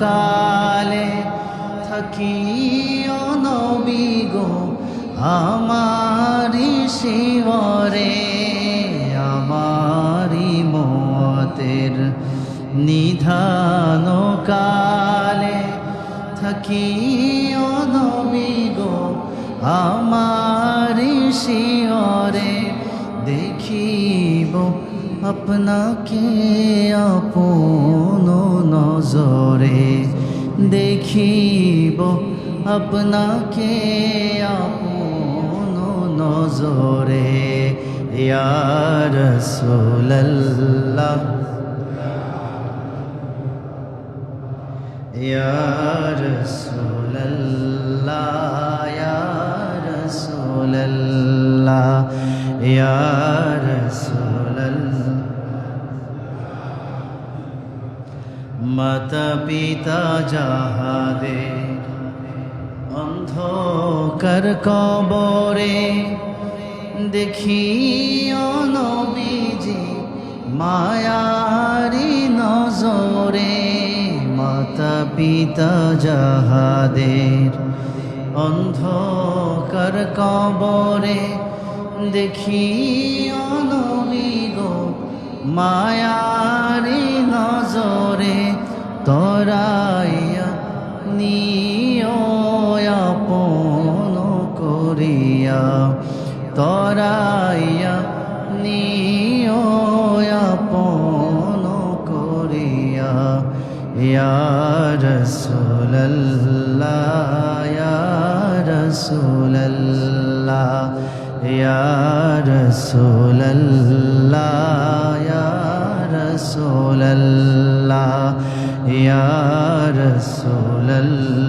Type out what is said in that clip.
কালে থাকিও নবী গো আমারি শিবরে আমারি মতের নিধান কালে থাকিও নবী গো আমারি শিবরে দেখিব আপনাকে আপন নজরে দেখিব আপনাকে আপন নজরে ইয়া রাসূলুল্লাহ ইয়া রাসূলুল্লাহ ইয়া রাসূলুল্লাহ ইয়া রাসূলুল্লাহ মাতা পিতা যাহাদের অন্ধকার কবরে দেখিও নবীজি মায়ারি নজরে মাতা পিতা যাহাদের অন্ধকার কবরে দেখিও নবী গো মায়ারি নজরে তরাইয়া নিও আপন করিয়া তরাইয়া নিও আপন করিয়া ইয়া রাসূলুল্লাহ ইয়া রাসূলুল্লাহ ইয়া রাসূলুল্লাহ ইয়া রাসূলুল্লাহ ইয়া রাসূলুল্লাহ